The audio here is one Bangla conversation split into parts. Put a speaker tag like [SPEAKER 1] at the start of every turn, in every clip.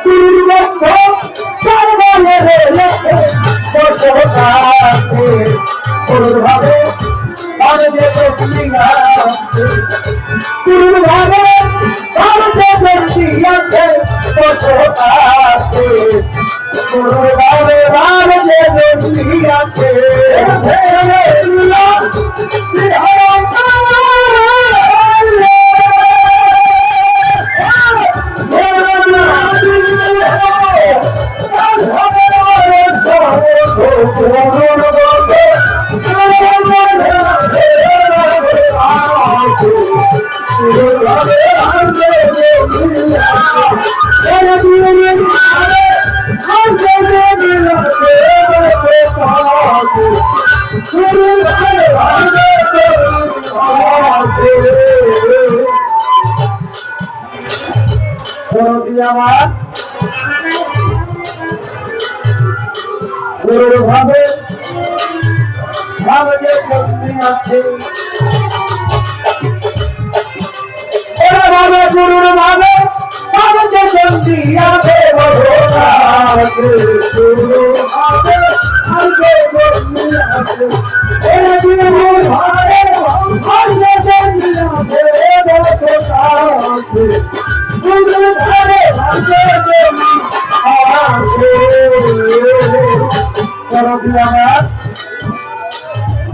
[SPEAKER 1] দুর্গন্ধ তার বলে রয়েছে বসবাসে ভাবে ভারতে ভাবে ভারতে আছে বসবাসে ভাবে ভারতে আছে ভাবে ভালো যে আছে ভাবে গুরুর ভাবে ভালো যে চন্দ্রী আছে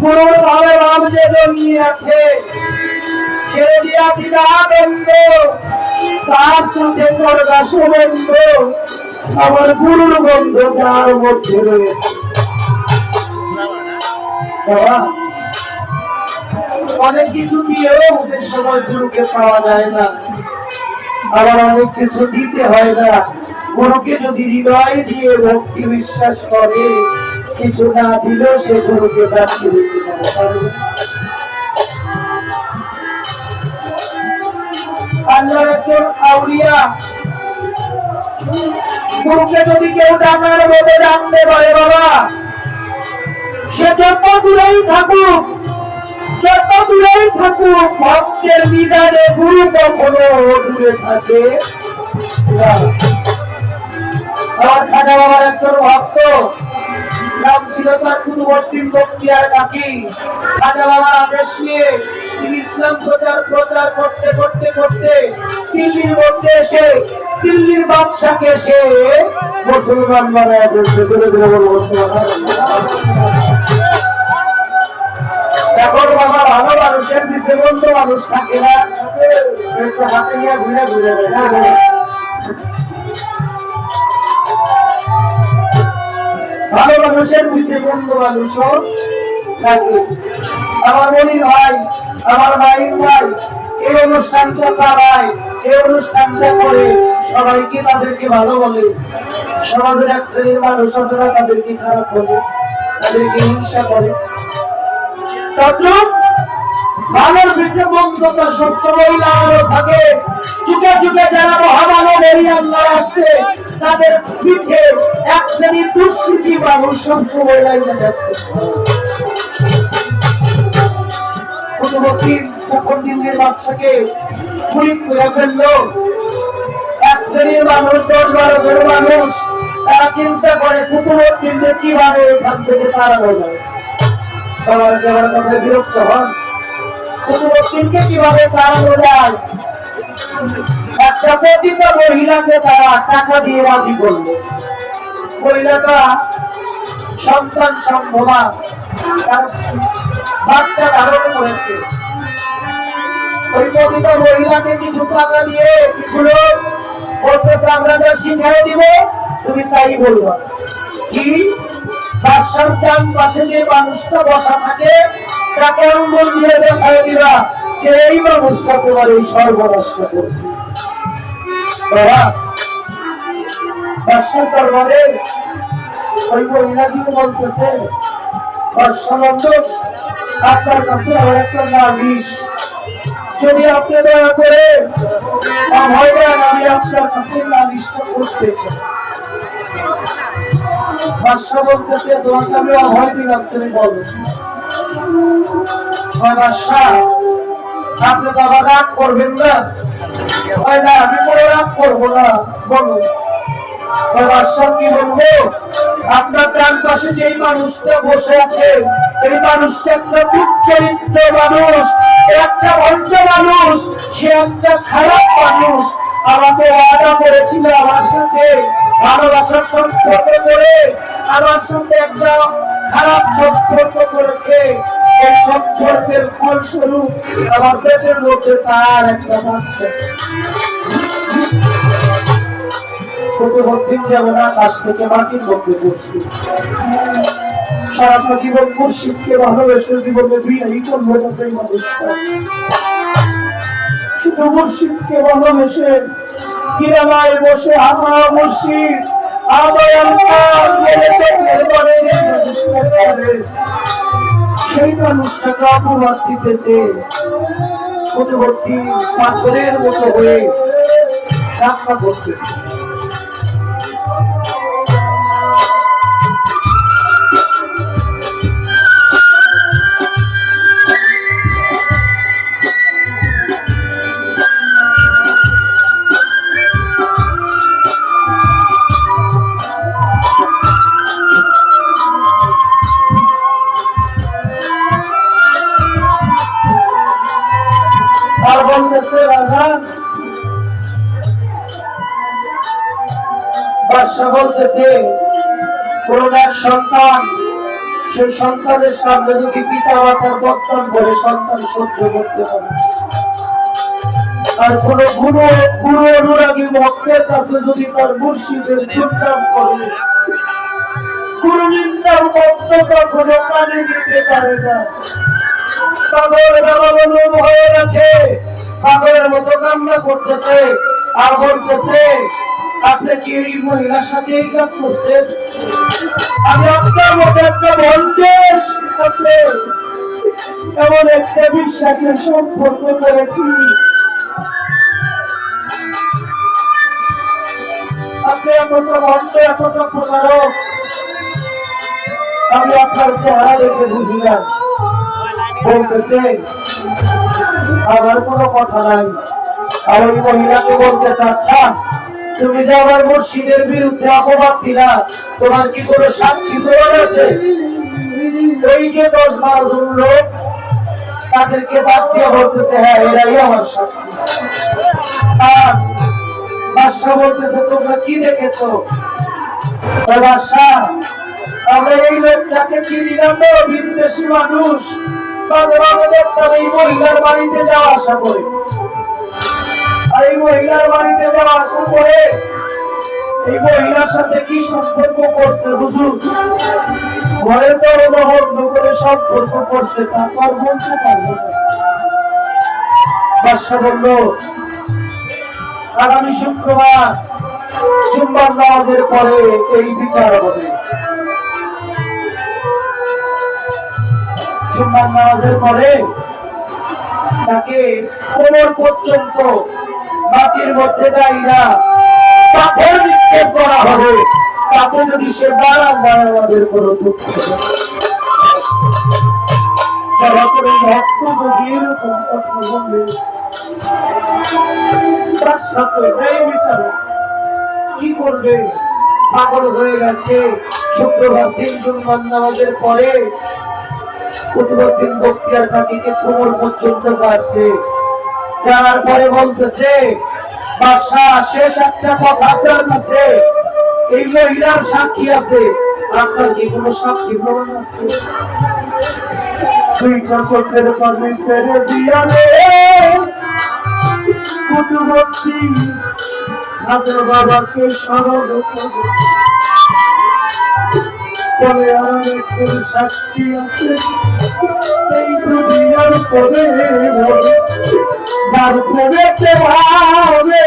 [SPEAKER 1] গুরুর ভাবে ভাব যে জন্মি আছে ছেড়ে দিয়া দিদানন্দ তার সাথে করবা সুবন্ধ আমার গুরুর গন্ধ যার মধ্যে রয়েছে। অনেক কিছু দিয়েও ওদের সময় গুরুকে পাওয়া যায় না, আবার অনেক কিছু দিতে হয় না। গুরুকে যদি হৃদয় দিয়ে ভক্তি বিশ্বাস করে, কিছু না দিলেও সে গুরুকে প্রাপ্তি দিতে পারবে। আল্লাহর একজন আউলিয়া গুরুকে যদি কেউ ডাকার বলে ডাকতে পারে, বাবা সে যত দূরেই থাকুক, যত দূরেই থাকুক, ভক্তের বিধানে গুরু কখনো দূরে থাকে। আমার খাজা বাবার একজন ভক্ত, নাম ছিল তার কুতুবউদ্দিন বখতিয়ার কাকি। খাজা বাবার আদেশ নিয়ে তিনি ইসলাম প্রচার করতে করতে করতে দিল্লির মধ্যে এসে দিল্লির বাদশাকে সে মুসলমান বানায় ফেলছে। এখন বাবা ভালো মানুষের পিছে বন্ধু মানুষ থাকে না, হাতে নিয়ে ঘুরে ঘুরে ভালো মানুষের পিছে বন্ধু মানুষও থাকে। আমার মনির ভাই, আমার ভাইয়ের ভাই এই অনুষ্ঠানটা চালায়, এই অনুষ্ঠানটা করে সবাইকে তাদেরকে ভালো বলে। সমাজের এক শ্রেণীর মানুষ আছে না, তাদেরকে খারাপ বলে, তাদেরকে হিংসা করে। ভালোর পিছে বন্ধুতা সবসময় লাগানো থাকে। যুগে যুগে যারা মহামানব বেরিয়ে আল্লাহ আসছে, তাদের পিছে এক শ্রেণীর দুষ্কৃতী মানুষ সবসময় লাগিয়ে থাকতে। কুতুবউদ্দিন তখন দিল্লির বাদশাকে গুলি করে ফেললো। এক শ্রেণীর মানুষ, 10-12 জন মানুষ, তারা চিন্তা করে কুতুবউদ্দিনকে কিভাবে এখান থেকে তাড়ানো যায়। আমার কথায় বিরক্ত হন, কুতুবউদ্দিনকে কিভাবে তাড়ানো যায়। একটা পতিত মহিলাকে তারা টাকা দিয়ে রাজি করলো। মহিলাটা সন্তান সম্ভবা, তার বাচ্চা ধারণ করেছে। ওই পতিত মহিলাকে কিছু টাকা দিয়ে কিছু লোক বলতেছে, আমরা যা শিখাই দিব তুমি তাই বলবা। কি বাদশার ডান পাশে যে মানুষটা বসা থাকে, তাকে আঙ্গুল দিয়ে দেখায় দিবা যে এই মানুষটা তোমার এই সর্বনাশটা করছে। বাদশার দরবারে ওই মহিলাকে বলতেছে, বাদশানন্দন আপনার কাছে আমার একটা নালিশ, যদি আপনি দয়া করে অভয় দেন, আমি আপনার কাছে নালিশটা করতে চাই। বাদশা বলতেছে, তোমাকে আমি অভয় দিলাম, তুমি বলো। বাদশা আপনি তো আবার রাগ করবেন না? না, আমি কোনো রাগ করবো না। বলুন বাদশাহ, কি বলবো? আপনার ডান পাশে যেই মানুষটা বসে আছে, এই মানুষটা একটা দুঃচরিত্র মানুষ, একটা ভণ্ড মানুষ, সে একটা খারাপ মানুষ। আমাকে ওয়াদা করেছিল আমার সাথে ভালোবাসার সম্পর্ক করে, আমার সাথে একটা খারাপ সম্পর্ক করেছে। এই সম্পর্কের ফলস্বরূপ আমার পেটের মধ্যে তার একটা বাচ্চা। প্রতিদিন যেমন আকাশ থেকে মাটির মধ্যে করছি, সারাটা জীবন মুর্শিদকে ভালোবেসে জীবনে বিয়েই করবো না। এই মানুষটা শুধু মুর্শিদকে ভালোবেসে কিরামায় বসে আহা মুর্শিদ সেই মানুষটাকে অপবাদ দিতেছে, প্রতিবর্তী পাথরের মতো হয়ে কান্না করতেছে। আর বলতেছে রাজা, বাদশা বলতেছে কোন এক সন্তান, সেই সন্তানের সামনে যদি পিতা মাতার বর্তমান বলে সন্তান সহ্য করতে পারে, আর কোন গুরু অনুরাগী ভক্তের কাছে যদি তার মুর্শিদের দুর্নাম করে, গুরু নিন্দার ভক্ত কখনো কানে নিতে পারে না। পাগল বাবা হয়ে গেছে, পাগলের মতো কান্না করতেছে আর বলতেছে, আপনি কি এই মহিলার সাথে এই কাজ করছেন? আমি আপনার মতো একটা ভন্ডের সাথে এমন একটা বিশ্বাসের সম্পর্ক করেছি, আপনি এতটা ভণ্ড, এতটা প্রতারক, আমি আপনার চেহারা দেখে বুঝিলাম। বলতেছে আমার কোনো কথা নাই। আর ওই মহিলাকে বলতেছে, আচ্ছা তুমি যে আমার মুর্শিদের বিরুদ্ধে অপবাদ দিলা, তোমার কি কোনো সাক্ষী প্রমাণ আছে? ওই যে 10-12 জন লোক, তাদেরকে বাদ দিয়ে বলতেছে হ্যাঁ এরাই আমার সাক্ষী। আর বাদশা বলতেছে তোমরা কি দেখেছো? বাদশা, আমরা এই লোকটাকে চিনি না, তো বিদেশি মানুষ, মাঝে মাঝে দেখতাম এই মহিলার বাড়িতে যাওয়া আসা করে। আর এই মহিলার বাড়িতে যাওয়া আসা করে এই মহিলার সাথে কি সম্পর্ক করছে হুজুর? ঘরের দরজা বন্ধ করে সম্পর্ক করছে, তারপর বলতে পারবো না। বাদশা বলল, আগামী শুক্রবার জুম্মার নামাজের পরে এই বিচার হবে। জুম্মার নামাজের পরে তাকে কোমর পর্যন্ত মাটির মধ্যে দাঁড়িয়ে পাথর নিক্ষেপ করা হবে। তাতে যদি সে মারা যায় আমাদের কোনো দুঃখ ভক্ত যদি এরকম কথা বলে, তার সাথে বিচার কি করবে? পাগল হয়ে গেছে। শুক্রবার দিন জুম্মার নামাজের পরে প্রতিদিন বক্তিয়ার কাকিকে কোমর পর্যন্ত কাটছে। যাওয়ার পরে বলতেছে, বাদশাহ শেষ একটা কথা আপনার কাছে, এই মহিলার সাক্ষী আছে, আপনার কি কোনো সাক্ষী প্রমাণ আছে? দুইটা চোখের পানি ছেড়ে দিয়ালে কুতুবতী হাজার বাবাকে স্মরণ বলে আর একজন সাক্ষী আছে এই দুনিয়ার পরে, যার প্রেমেতে ভাবে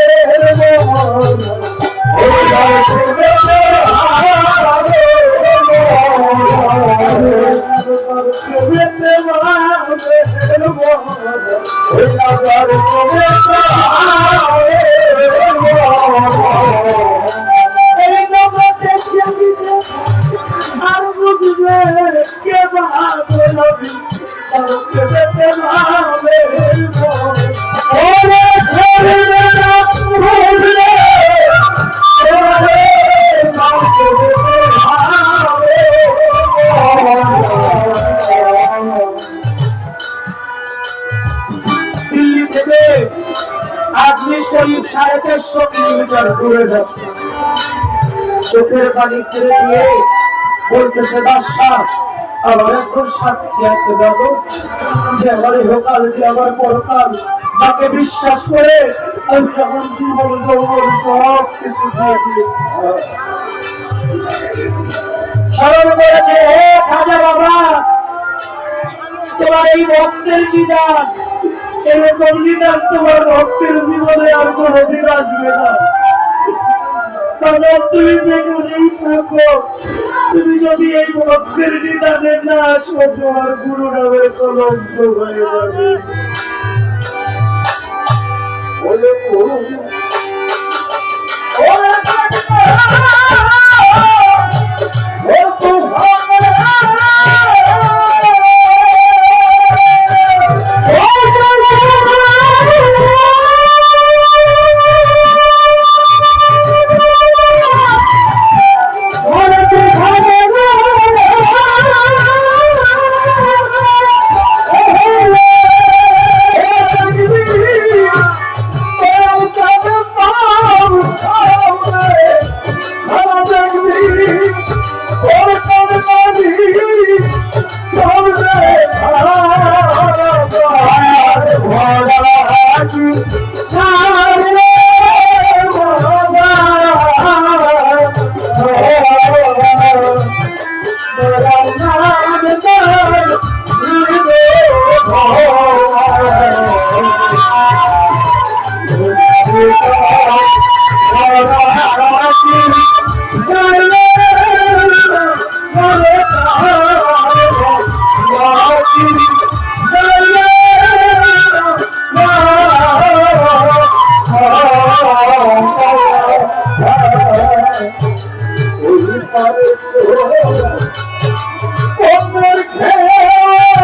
[SPEAKER 1] যেতে হবে ওরে ঘরে না ভুলে ওরে মাকে যেতে হবে দিল্লি থেকে আজমির শরীফ 450 কিলোমিটার দূরে যাচ্ছে চোখের পানি ছেড়ে দিয়ে বলতেছে বাদশাহ আমার একজন সাক্ষী আছে জানো যে আমার ইহকাল যে আমার পরকাল যাকে বিশ্বাস করে আমি আমার জীবন যৌবন সব কিছু দিয়ে দিয়েছি স্মরণ করেছে হে খাজা বাবা তোমার এই ভক্তের বিধান এরকম বিধান তোমার ভক্তের জীবনে আর কোনোদিন আসবে না তুমি যেখানেই থাকো তুমি যদি এই ভক্তের বিধানে না আসো তোমার গুরু নামের কলঙ্ক হয়ে যাবে বলে